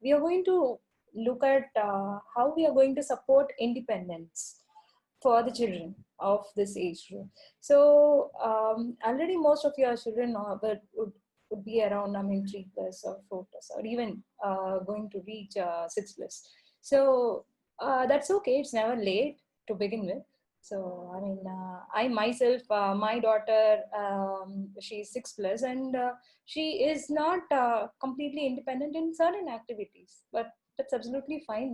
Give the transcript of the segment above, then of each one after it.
we are going to look at how we are going to support independence for the children of this age group. So already most of your children would be around, I mean, 3 plus or 4 plus, or even going to reach 6 plus. So that's okay. It's never late to begin with. So, I mean, I myself, my daughter, she's 6 plus, and she is not completely independent in certain activities, but that's absolutely fine.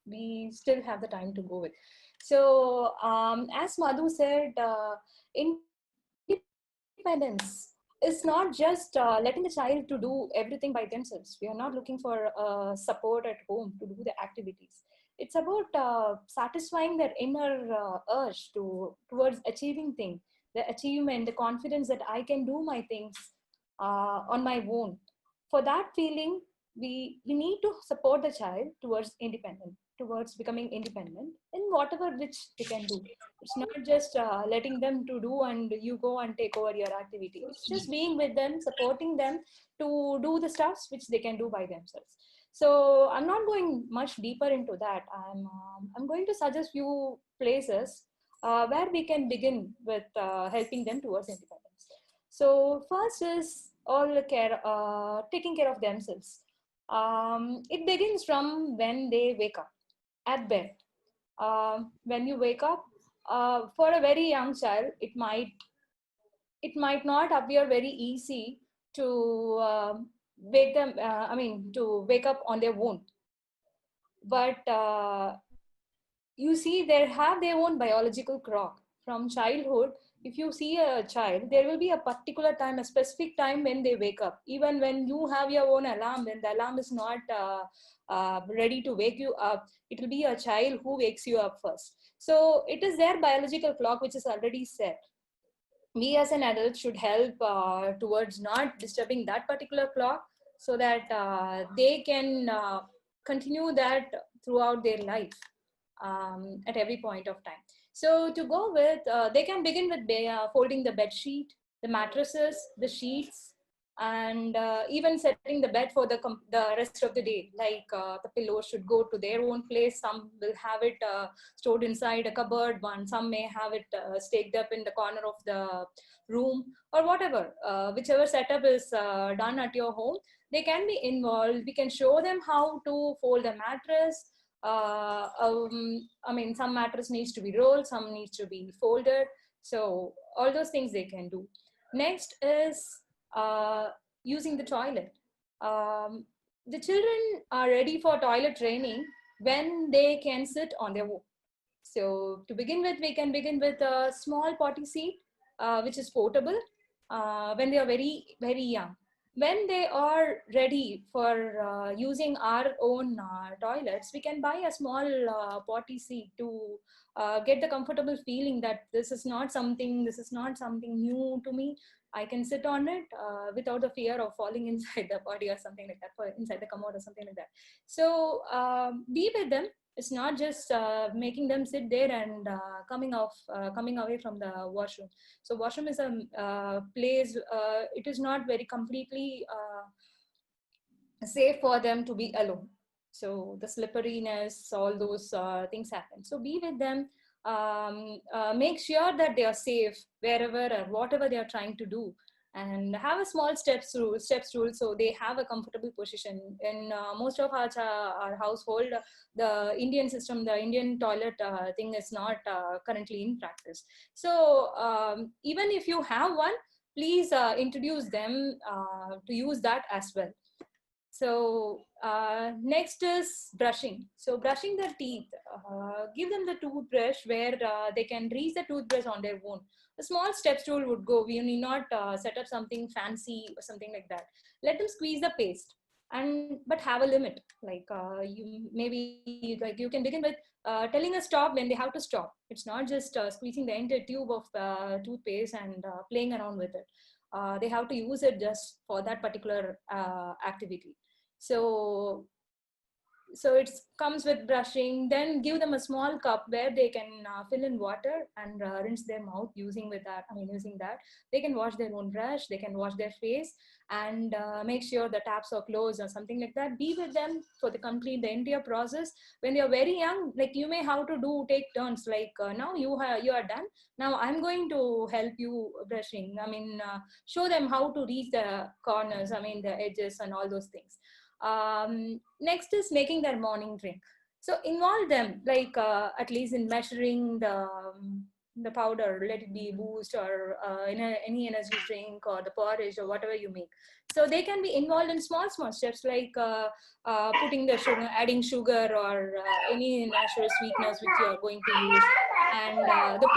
We still have the time to go with. So, as Madhu said, independence is not just letting the child to do everything by themselves. We are not looking for support at home to do the activities. It's about satisfying their inner urge towards achieving things, the achievement, the confidence that I can do my things on my own. For that feeling, we need to support the child towards becoming independent in whatever which they can do. It's not just letting them to do and you go and take over your activity. It's just being with them, supporting them to do the stuffs which they can do by themselves. So I'm not going much deeper into that. I'm going to suggest few places where we can begin with helping them towards independence. So first is all care, taking care of themselves. It begins from when they wake up at bed. When you wake up, for a very young child, it might not appear very easy to to wake up on their own. But you see, they have their own biological clock from childhood. If you see a child, there will be a particular time, a specific time when they wake up. Even when you have your own alarm, when the alarm is not ready to wake you up, it will be a child who wakes you up first. So it is their biological clock which is already set. We as an adult should help towards not disturbing that particular clock, so that they can continue that throughout their life, at every point of time. So to go with, they can begin with folding the bed sheet, the mattresses, the sheets, and even setting the bed for the rest of the day. Like the pillows should go to their own place. Some will have it stored inside a cupboard. Some may have it staked up in the corner of the room, or whatever. Whichever setup is done at your home, they can be involved. We can show them how to fold the mattress. I mean, some mattress needs to be rolled, some needs to be folded. So all those things they can do. Next is uh, using the toilet. The children are ready for toilet training when they can sit on their own. So to begin with, we can begin with a small potty seat, which is portable when they are very, very young. When they are ready for using our own toilets, we can buy a small potty seat to get the comfortable feeling that this is not something new to me. I can sit on it without the fear of falling inside the potty or something like that, or inside the commode or something like that. So be with them. It's not just making them sit there and coming away from the washroom. So washroom is a place, it is not very completely safe for them to be alone. So the slipperiness, all those things happen. So be with them. Make sure that they are safe wherever or whatever they are trying to do, and have a small steps rule, so they have a comfortable position. In most of our household, the Indian system, the Indian toilet thing is not currently in practice. So even if you have one, please introduce them to use that as well. So next is brushing. So brushing their teeth, give them the toothbrush where they can reach the toothbrush on their own. A small step stool would go. We need not set up something fancy or something like that. Let them squeeze the paste, and but have a limit. Like you can begin with telling a stop when they have to stop. It's not just squeezing the entire tube of toothpaste and playing around with it. They have to use it just for that particular activity. So So it comes with brushing. Then give them a small cup where they can fill in water and rinse their mouth using with that. I mean, using that, they can wash their own brush. They can wash their face and make sure the taps are closed or something like that. Be with them for the complete the entire process. When they are very young, like you may have to do take turns. Like now you are done. Now I'm going to help you brushing. I mean, show them how to reach the corners. I mean, the edges and all those things. Next is making their morning drink. So involve them, like at least in measuring the powder, let it be boost or any energy drink or the porridge or whatever you make. So they can be involved in small steps, like putting the sugar, adding sugar or any natural sweeteners which you are going to use, and the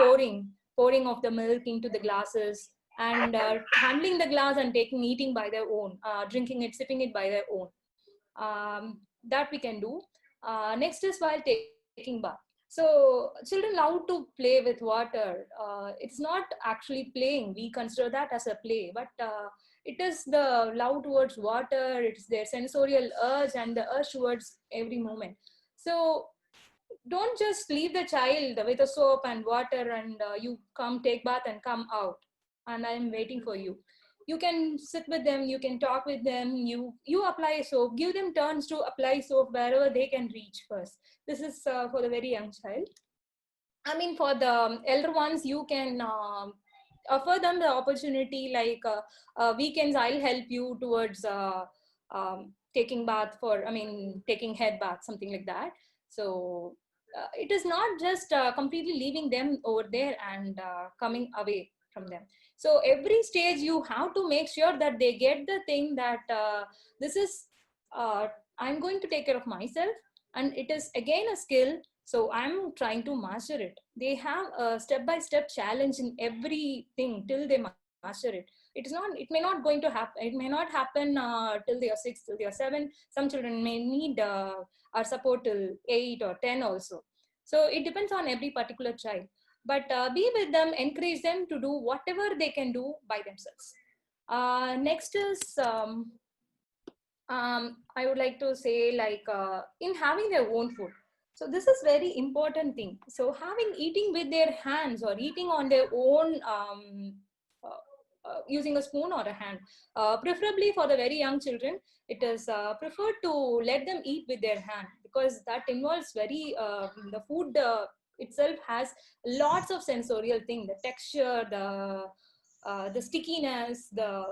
pouring of the milk into the glasses, and handling the glass and eating by their own, drinking it, sipping it by their own. That we can do. Next is while taking bath. So children love to play with water. It's not actually playing. We consider that as a play, but it is the love towards water. It's their sensorial urge and the urge towards every moment. So don't just leave the child with a soap and water and you come take bath and come out and I'm waiting for you. You can sit with them, you can talk with them, you apply soap, give them turns to apply soap wherever they can reach first. This is for the very young child. I mean, for the elder ones, you can offer them the opportunity, like weekends, I'll help you towards taking bath for, I mean, taking head bath, something like that. So it is not just completely leaving them over there and coming away from them. So every stage you have to make sure that they get the thing that this is, uh, I'm going to take care of myself, and it is again a skill, so I'm trying to master it. They have a step-by-step challenge in everything till they master it. It is not, it may not going to happen, it may not happen till they are 6, till they are 7. Some children may need our support till 8 or 10 also. So it depends on every particular child. But be with them, encourage them to do whatever they can do by themselves. Next is I would like to say, like in having their own food. So this is very important thing. So having eating with their hands or eating on their own, using a spoon or a hand, preferably for the very young children, it is preferred to let them eat with their hand, because that involves very the food itself has lots of sensorial thing, the texture, the stickiness, uh,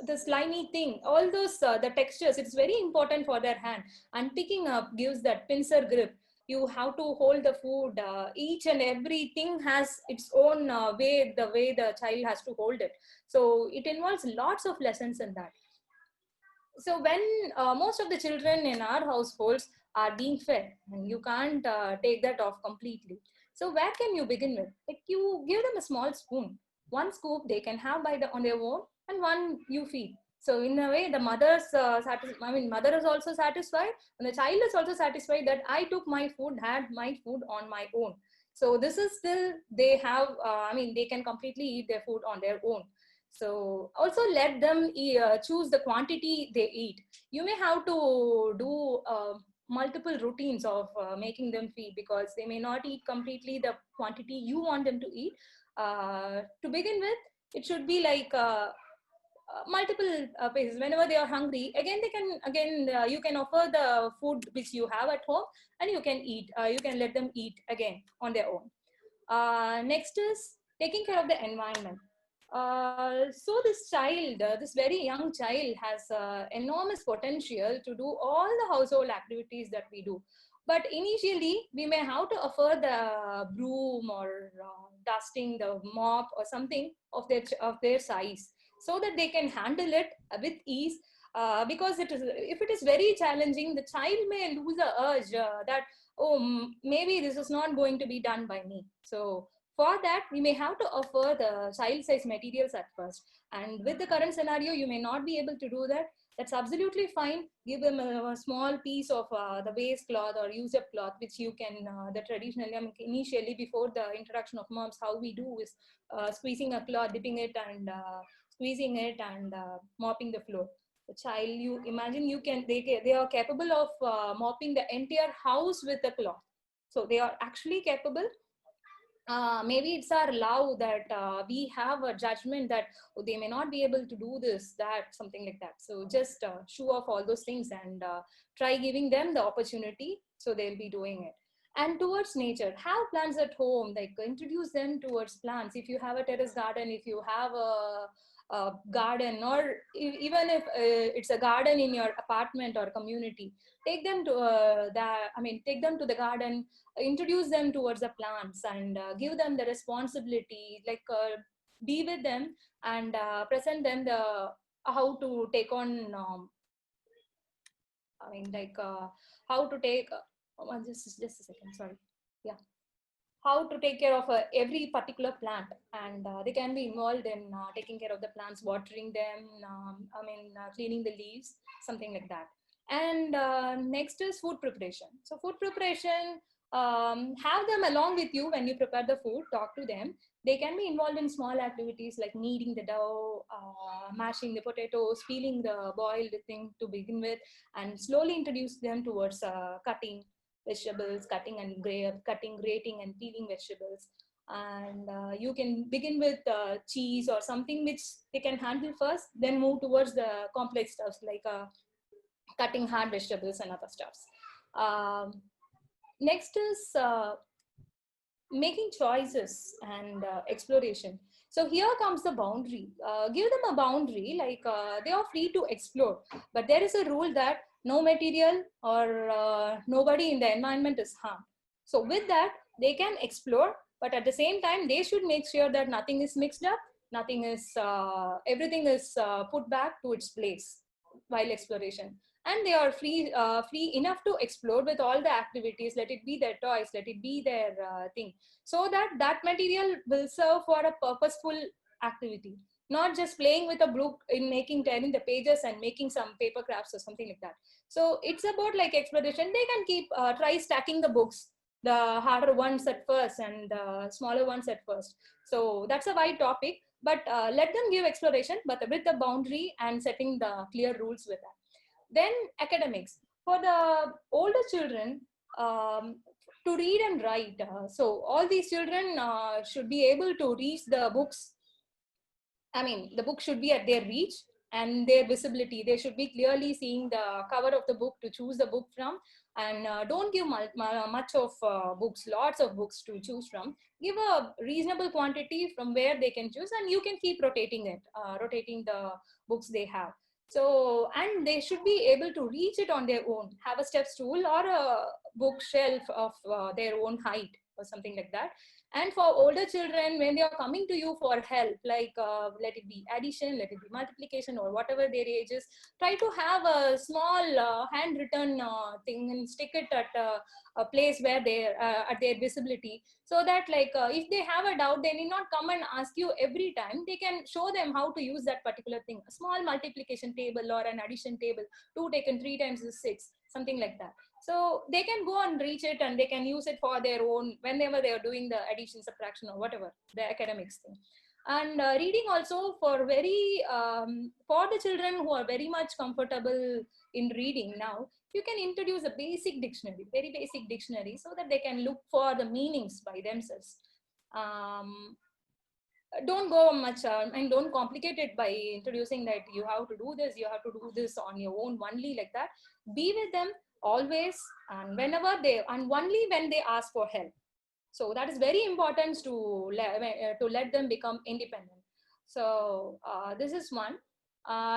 the slimy thing, all those the textures, it's very important for their hand. And picking up gives that pincer grip. You have to hold the food, each and everything has its own way, the way the child has to hold it. So it involves lots of lessons in that. So when most of the children in our households are being fed, and you can't take that off completely, so where can you begin with? Like, you give them a small spoon, one scoop they can have on their own, and one you feed. So in a way, the mother is also satisfied, and the child is also satisfied that I took my food, had my food on my own. So this is still, they have they can completely eat their food on their own. So also let them choose the quantity they eat. You may have to do multiple routines of making them feed, because they may not eat completely the quantity you want them to eat. To begin with, it should be like multiple places. Whenever they are hungry, again they can, again you can offer the food which you have at home, and you can eat. You can let them eat again on their own. Next is taking care of the environment. So this child, this very young child, has enormous potential to do all the household activities that we do. But initially, we may have to offer the broom or dusting, the mop or something of their size, so that they can handle it with ease. Because if it is very challenging, the child may lose the urge that, oh, maybe this is not going to be done by me. So for that, we may have to offer the child size materials at first. And with the current scenario, you may not be able to do that. That's absolutely fine. Give them a small piece of the waste cloth or use up cloth, which you can, the traditionally, initially before the introduction of mops, how we do is squeezing a cloth, dipping it and squeezing it and mopping the floor. The child, you imagine, they are capable of mopping the entire house with a cloth. So they are actually capable. Maybe it's our love that we have a judgment that, oh, they may not be able to do this, that, something like that. So just show off all those things and try giving them the opportunity, so they'll be doing it. And towards nature, have plants at home, like introduce them towards plants. If you have a terrace garden, if you have a garden, or even if it's a garden in your apartment or community, take them to take them to the garden, introduce them towards the plants, and give them the responsibility, like be with them, and present them the how to take on how to take just a second, sorry. Yeah, how to take care of every particular plant, and they can be involved in taking care of the plants, watering them, cleaning the leaves, something like that. And next is food preparation. So food preparation, have them along with you when you prepare the food, talk to them. They can be involved in small activities like kneading the dough, mashing the potatoes, peeling the boiled thing to begin with, and slowly introduce them towards cutting vegetables, cutting, grating, and peeling vegetables. And you can begin with cheese or something which they can handle first, then move towards the complex stuffs like cutting hard vegetables and other stuffs. Next is making choices and exploration. So here comes the boundary. Give them a boundary, like they are free to explore, but there is a rule that no material or nobody in the environment is harmed. So with that, they can explore, but at the same time, they should make sure that nothing is mixed up, everything is put back to its place while exploration. And they are free enough to explore with all the activities. Let it be their toys, let it be their thing, so that that material will serve for a purposeful activity, not just playing with a book in making, tearing the pages and making some paper crafts or something like that. So it's about like exploration. They can keep try stacking the books, the harder ones at first and the smaller ones at first. So that's a wide topic, but let them give exploration, but with the boundary and setting the clear rules with that. Then academics. For the older children, to read and write. So all these children should be able to reach the books. The book should be at their reach and their visibility. They should be clearly seeing the cover of the book to choose the book from. And don't give much of books, lots of books to choose from. Give a reasonable quantity from where they can choose, and you can keep rotating the books they have. So, and they should be able to reach it on their own, have a step stool or a bookshelf of their own height or something like that. And for older children, when they are coming to you for help, like let it be addition, let it be multiplication, or whatever their age is, try to have a small handwritten thing and stick it at a place where they at their visibility, so that like if they have a doubt, they need not come and ask you every time. They can show them how to use that particular thing, a small multiplication table or an addition table. 2 taken 3 times is 6, something like that. So they can go and reach it, and they can use it for their own whenever they are doing the addition, subtraction, or whatever the academics thing. And reading also for for the children who are very much comfortable in reading now, you can introduce a basic dictionary, very basic dictionary, so that they can look for the meanings by themselves. Don't go much and don't complicate it by introducing that you have to do this, you have to do this on your own only, like that. Be with them always, and whenever they, and only when they ask for help. So that is very important to let them become independent. So this is one.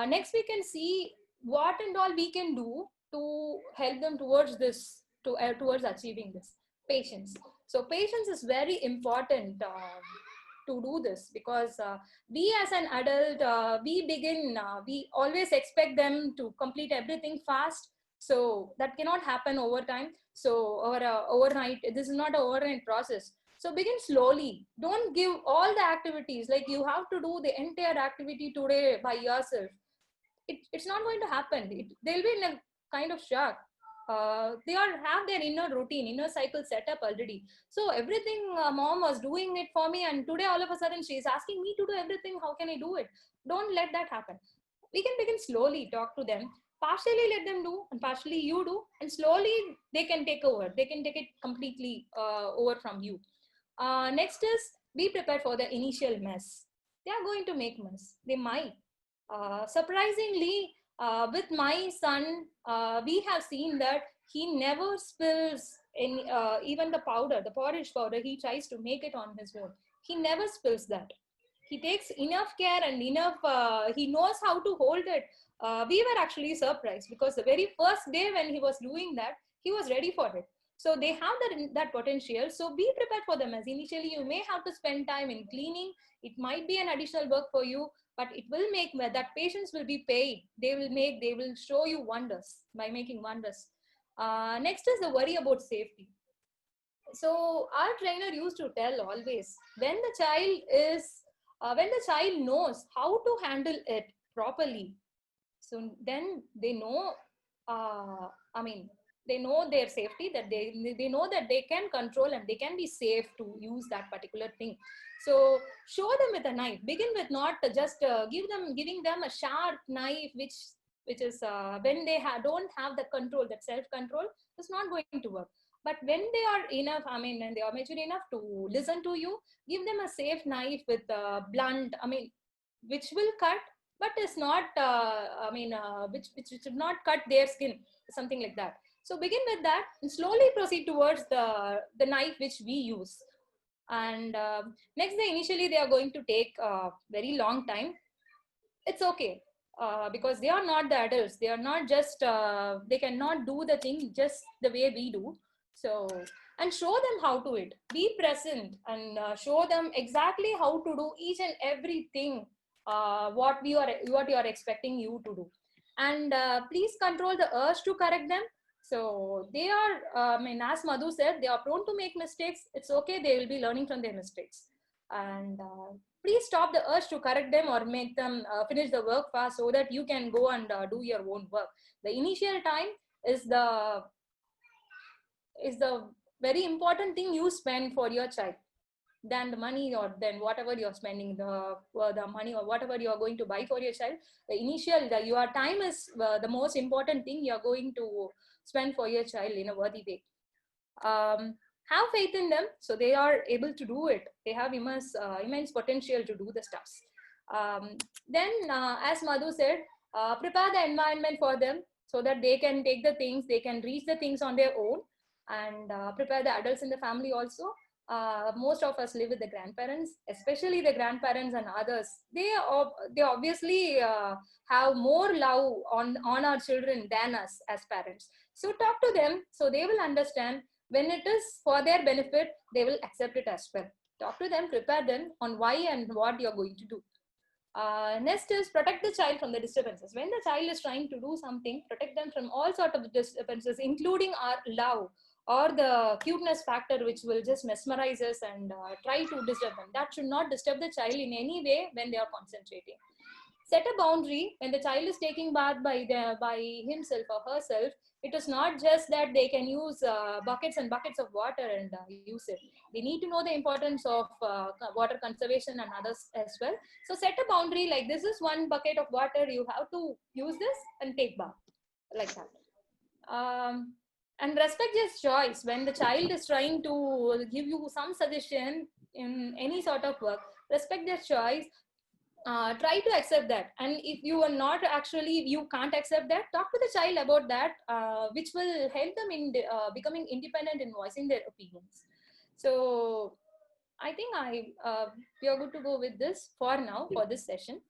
Next we can see what and all we can do to help them towards this, towards achieving this. Patience. So patience is very important to do this, because we as an adult, we always expect them to complete everything fast. So that cannot happen over time. So overnight, this is not an overnight process. So begin slowly. Don't give all the activities, like you have to do the entire activity today by yourself. It's not going to happen. They'll be in a kind of shock. They all have their inner routine, inner cycle set up already. So everything mom was doing it for me, and today all of a sudden she is asking me to do everything. How can I do it? Don't let that happen. we can slowly talk to them, partially let them do and partially you do, and slowly they can take over, they can take it completely over from you. Next is, be prepared for the initial mess. They are going to make mess, they might. Surprisingly, with my son, we have seen that he never spills in even the powder, the porridge powder. He tries to make it on his own. He never spills that. He takes enough care and enough. He knows how to hold it. We were actually surprised because the very first day when he was doing that, he was ready for it. So they have that potential. So be prepared for them. As initially, you may have to spend time in cleaning. It might be an additional work for you, but it will make that patients will be paid. They will show you wonders by making wonders. Next is the worry about safety. So our trainer used to tell always, when the child is when the child knows how to handle it properly, so then they know, I mean, they know their safety, that they know that they can control and they can be safe to use that particular thing. So show them with a knife. Begin with not just giving them a sharp knife, which is when they don't have the control, that self control is not going to work. But when they are enough, I mean, and they are mature enough to listen to you, give them a safe knife with blunt, I mean, which will cut, but is not which should not cut their skin, something like that. So begin with that and slowly proceed towards the knife which we use. And next day, initially they are going to take a very long time. It's okay, because they are not the adults. They are not just they cannot do the thing just the way we do. So, and show them how to it, be present, and show them exactly how to do each and everything, what you are expecting you to do. And please control the urge to correct them. So they are, I mean, as Madhu said, they are prone to make mistakes. It's okay, they will be learning from their mistakes. And please stop the urge to correct them or make them finish the work fast, so that you can go and do your own work. The initial time is the very important thing you spend for your child, than the money, or then whatever you're spending, the money or whatever you're going to buy for your child. Your time is the most important thing you're going to spend for your child in a worthy way. Have faith in them, so they are able to do it. They have immense potential to do the stuffs. Then as Madhu said, prepare the environment for them, so that they can take the things, they can reach the things on their own. And prepare the adults in the family also. Most of us live with the grandparents, especially the grandparents and others. They obviously have more love on our children than us as parents. So talk to them, so they will understand. When it is for their benefit, they will accept it as well. Talk to them, prepare them on why and what you're going to do. Next is, protect the child from the disturbances. When the child is trying to do something, protect them from all sort of disturbances, including our love or the cuteness factor, which will just mesmerize us and try to disturb them. That should not disturb the child in any way when they are concentrating. Set a boundary. When the child is taking bath by himself or herself, it is not just that they can use buckets and buckets of water and use it. They need to know the importance of water conservation and others as well. So set a boundary, like, this is one bucket of water, you have to use this and take bath, like that. And respect his choice. When the child is trying to give you some suggestion in any sort of work, respect their choice. Try to accept that. And if you are not actually, you can't accept that, talk to the child about that, which will help them in becoming independent in voicing their opinions. So I think we are good to go with this for now, for this session.